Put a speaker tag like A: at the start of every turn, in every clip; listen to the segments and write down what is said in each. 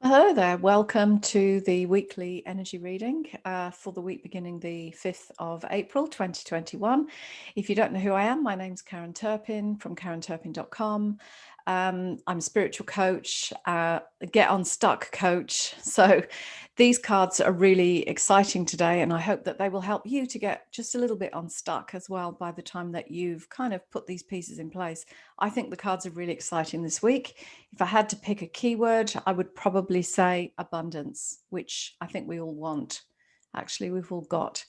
A: Hello there. Welcome to the weekly energy reading for the week beginning the 5th of April 2021. If you don't know who I am, my name's Karen Turpin from karenturpin.com. I'm a spiritual coach, get unstuck coach. So these cards are really exciting today, and I hope that they will help you to get just a little bit unstuck as well by the time that you've kind of put these pieces in place. I think the cards are really exciting this week. If I had to pick a keyword, I would probably say abundance, which I think we all want. Actually, we've all got,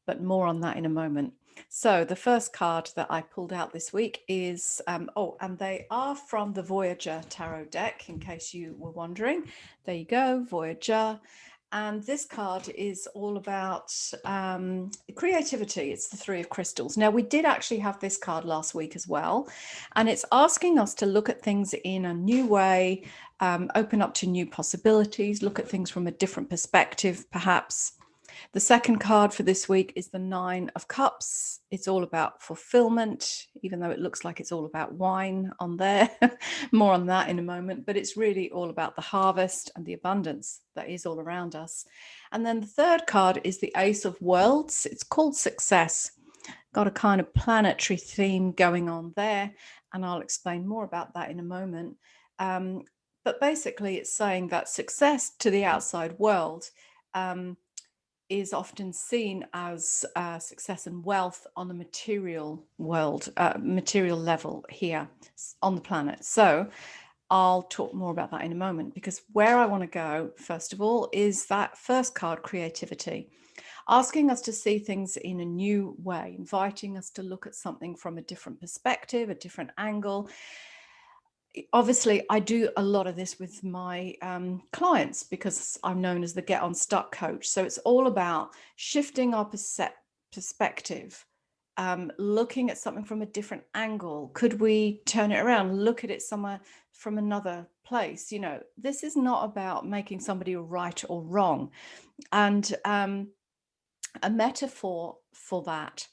A: but more on that in a moment. So the first card that I pulled out this week is, and they are from the Voyager Tarot deck, in case you were wondering. There you go, Voyager. And this card is all about creativity. It's the Three of Crystals. Now, we did actually have this card last week as well, and it's asking us to look at things in a new way, open up to new possibilities, look at things from a different perspective, perhaps. The second card for this week is the Nine of Cups. It's all about fulfillment, even though it looks like it's all about wine on there. More on that in a moment, but it's really all about the harvest and the abundance that is all around us. And then the third card is the Ace of Worlds. It's called Success. Got a kind of planetary theme going on there, and I'll explain more about that in a moment. But basically, it's saying that success to the outside world is often seen as success and wealth on the material world, material level here on the planet. So I'll talk more about that in a moment, because where I want to go, first of all, is that first card, creativity, asking us to see things in a new way, inviting us to look at something from a different perspective, a different angle. Obviously, I do a lot of this with my clients because I'm known as the Get Unstuck coach. So it's all about shifting our perspective, looking at something from a different angle. Could we turn it around, look at it somewhere from another place? You know, this is not about making somebody right or wrong. And a metaphor for that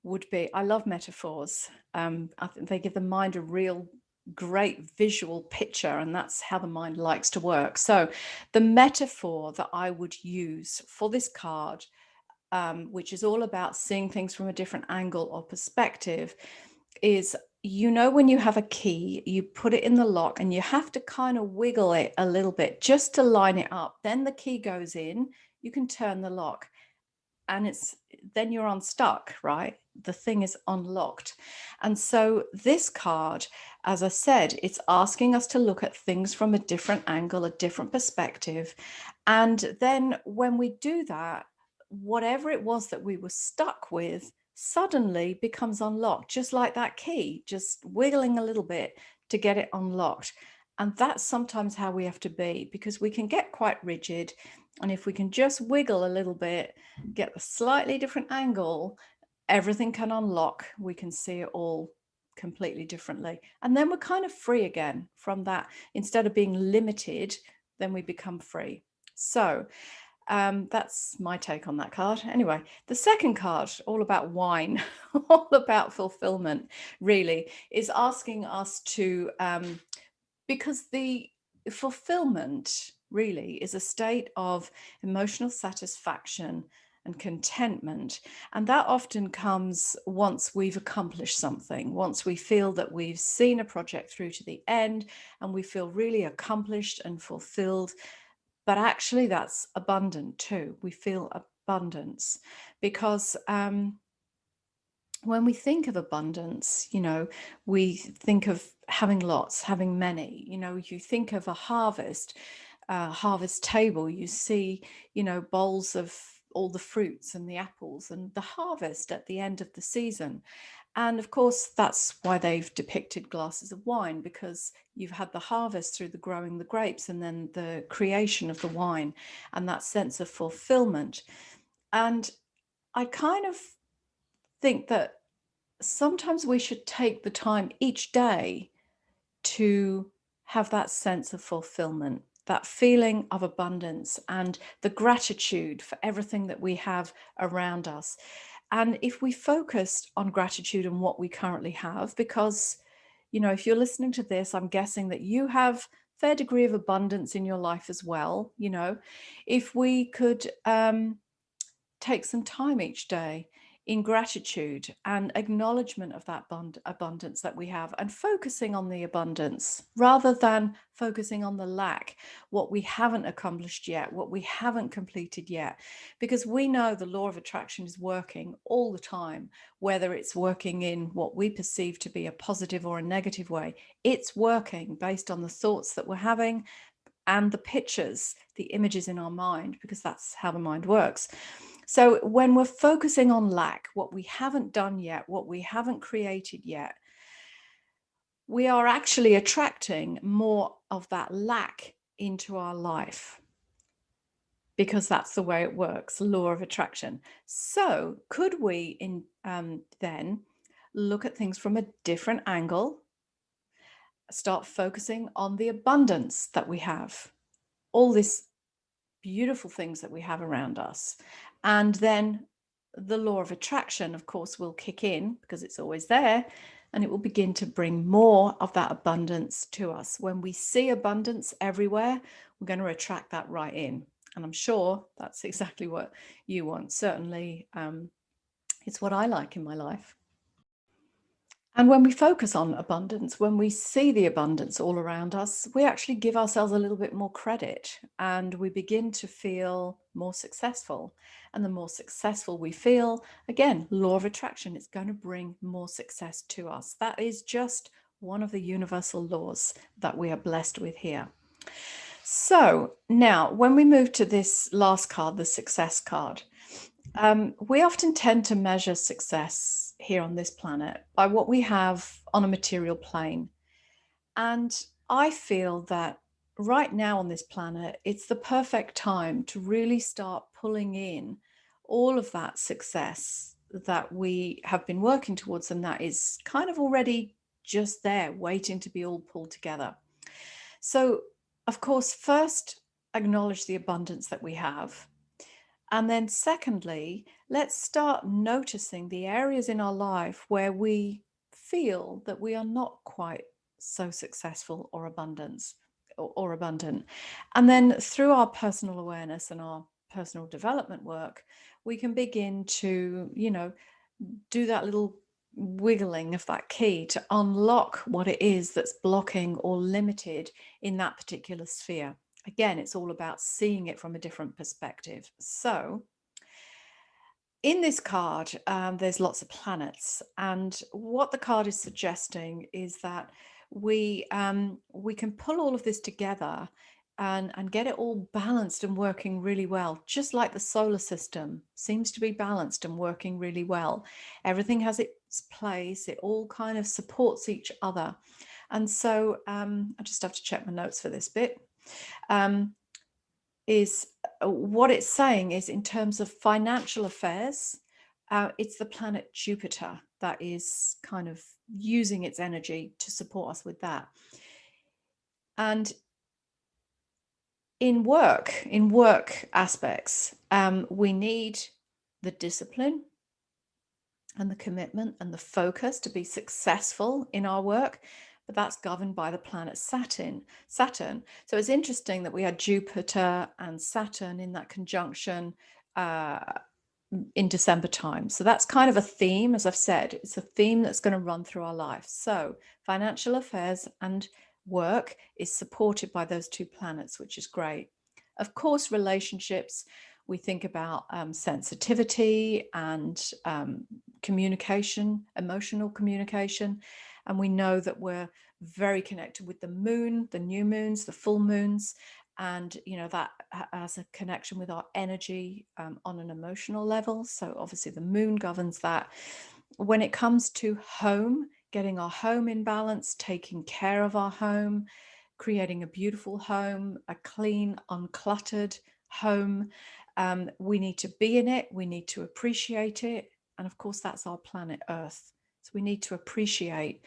A: would be, I love metaphors. I think they give the mind a real great visual picture, and that's how the mind likes to work. So the metaphor that I would use for this card, which is all about seeing things from a different angle or perspective, is, you know, when you have a key, you put it in the lock and you have to kind of wiggle it a little bit just to line it up. Then the key goes in, you can turn the lock, and then you're unstuck, right? The thing is unlocked. And so this card, as I said, it's asking us to look at things from a different angle, a different perspective. And then when we do that, whatever it was that we were stuck with suddenly becomes unlocked, just like that key, just wiggling a little bit to get it unlocked. And that's sometimes how we have to be, because we can get quite rigid. And if we can just wiggle a little bit, get a slightly different angle, everything can unlock. We can see it all completely differently. And then we're kind of free again from that. Instead of being limited, then we become free. So that's my take on that card. Anyway, the second card, all about wine, all about fulfillment, really, is asking us to, because the fulfillment really is a state of emotional satisfaction and contentment. And that often comes once we've accomplished something, once we feel that we've seen a project through to the end and we feel really accomplished and fulfilled. But actually, that's abundant too. We feel abundance because when we think of abundance, you know, we think of having lots, having many. You know, you think of a harvest table, you see, you know, bowls of all the fruits and the apples and the harvest at the end of the season. And of course, that's why they've depicted glasses of wine, because you've had the harvest through the growing the grapes and then the creation of the wine, and that sense of fulfillment. And I kind of think that sometimes we should take the time each day to have that sense of fulfillment, that feeling of abundance, and the gratitude for everything that we have around us. And if we focused on gratitude and what we currently have, because, you know, if you're listening to this, I'm guessing that you have fair degree of abundance in your life as well. You know, if we could take some time each day in gratitude and acknowledgement of that abundance that we have, and focusing on the abundance rather than focusing on the lack, what we haven't accomplished yet, what we haven't completed yet, because we know the law of attraction is working all the time, whether it's working in what we perceive to be a positive or a negative way. It's working based on the thoughts that we're having and the pictures, the images in our mind, because that's how the mind works. So when we're focusing on lack, what we haven't done yet, what we haven't created yet, we are actually attracting more of that lack into our life, because that's the way it works, law of attraction. So could we then look at things from a different angle, start focusing on the abundance that we have, all these beautiful things that we have around us, and then the law of attraction, of course, will kick in because it's always there, and it will begin to bring more of that abundance to us. When we see abundance everywhere, we're going to attract that right in. And I'm sure that's exactly what you want. Certainly, it's what I like in my life. And when we focus on abundance, when we see the abundance all around us, we actually give ourselves a little bit more credit, and we begin to feel more successful. And the more successful we feel, again, law of attraction, it's going to bring more success to us. That is just one of the universal laws that we are blessed with here. So now, when we move to this last card, the success card, we often tend to measure success here on this planet by what we have on a material plane. And I feel that right now on this planet, it's the perfect time to really start pulling in all of that success that we have been working towards, and that is kind of already just there, waiting to be all pulled together. So, of course, first, acknowledge the abundance that we have. And then secondly, let's start noticing the areas in our life where we feel that we are not quite so successful or abundant. And then through our personal awareness and our personal development work, we can begin to, do that little wiggling of that key to unlock what it is that's blocking or limited in that particular sphere. Again, it's all about seeing it from a different perspective. So in this card, there's lots of planets, and what the card is suggesting is that we can pull all of this together and get it all balanced and working really well, just like the solar system seems to be balanced and working really well. Everything has its place, it all kind of supports each other. And so I just have to check my notes for this bit. Is what it's saying is, in terms of financial affairs, it's the planet Jupiter that is kind of using its energy to support us with that. And in work aspects, we need the discipline and the commitment and the focus to be successful in our work, but that's governed by the planet Saturn. So it's interesting that we had Jupiter and Saturn in that conjunction in December time. So that's kind of a theme, as I've said, it's a theme that's going to run through our life. So financial affairs and work is supported by those two planets, which is great. Of course, relationships, we think about sensitivity and communication, emotional communication. And we know that we're very connected with the moon, the new moons, the full moons. And, that has a connection with our energy on an emotional level. So obviously the moon governs that. When it comes to home, getting our home in balance, taking care of our home, creating a beautiful home, a clean, uncluttered home, we need to be in it. We need to appreciate it. And of course, that's our planet Earth. So we need to appreciate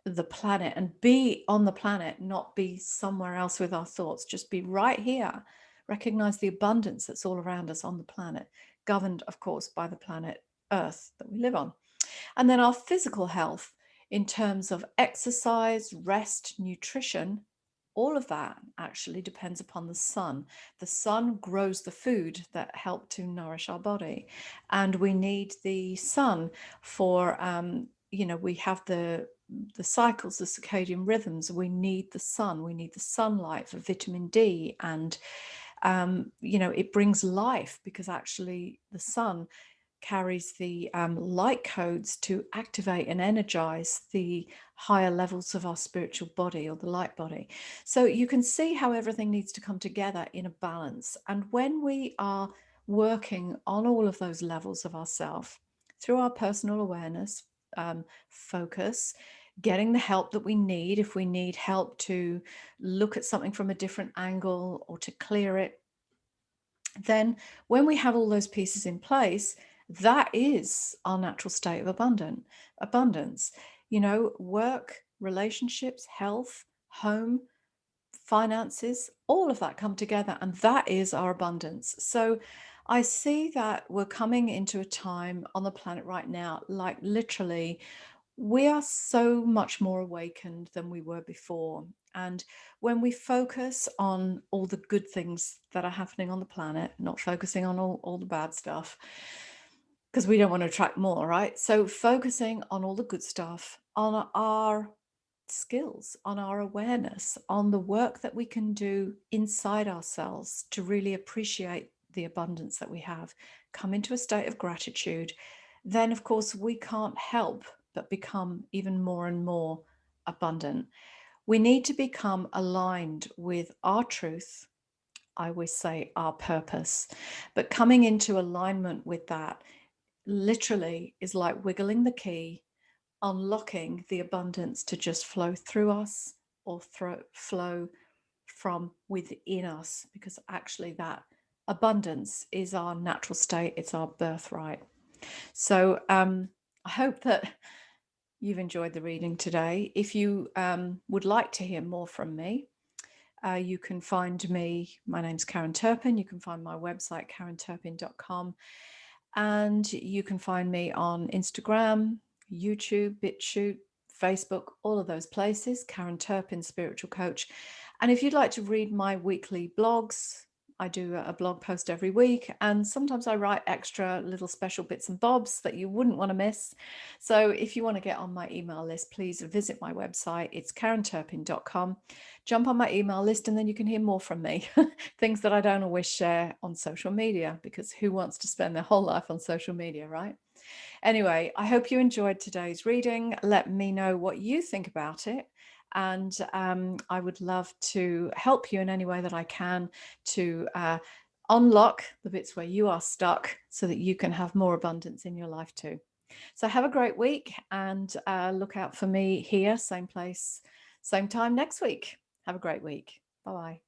A: the planet and be on the planet, not be somewhere else with our thoughts. Just be right here. Recognize the abundance that's all around us on the planet, governed, of course, by the planet Earth that we live on. And then our physical health in terms of exercise, rest, nutrition, all of that actually depends upon the sun. The sun grows the food that help to nourish our body, and we need the sun for we have the cycles, the circadian rhythms. We need the sun, we need the sunlight for vitamin D, and it brings life, because actually the sun carries the light codes to activate and energize the higher levels of our spiritual body, or the light body. So you can see how everything needs to come together in a balance. And when we are working on all of those levels of ourself through our personal awareness, focus, getting the help that we need, if we need help to look at something from a different angle or to clear it, then when we have all those pieces in place, that is our natural state of abundance. Work, relationships, health, home, finances, all of that come together, and that is our abundance. So I see that we're coming into a time on the planet right now, like literally we are so much more awakened than we were before. And when we focus on all the good things that are happening on the planet, not focusing on all the bad stuff, because we don't want to attract more, right? So focusing on all the good stuff, on our skills, on our awareness, on the work that we can do inside ourselves to really appreciate the abundance that we have, come into a state of gratitude, then of course we can't help but become even more and more abundant. We need to become aligned with our truth. I always say our purpose, but coming into alignment with that literally is like wiggling the key, unlocking the abundance to just flow through us, or flow from within us, because actually that abundance is our natural state, it's our birthright. So I hope that you've enjoyed the reading today. If you would like to hear more from me, you can find me. My name's Karen Turpin. You can find my website, karenturpin.com. And you can find me on Instagram, YouTube, BitChute, Facebook, all of those places, Karen Turpin, Spiritual Coach. And if you'd like to read my weekly blogs, I do a blog post every week, and sometimes I write extra little special bits and bobs that you wouldn't want to miss. So if you want to get on my email list, please visit my website. It's karenturpin.com. Jump on my email list, and then you can hear more from me. Things that I don't always share on social media, because who wants to spend their whole life on social media, right? Anyway, I hope you enjoyed today's reading. Let me know what you think about it. And I would love to help you in any way that I can to unlock the bits where you are stuck, so that you can have more abundance in your life too. So have a great week, and look out for me here, same place, same time next week. Have a great week. Bye-bye.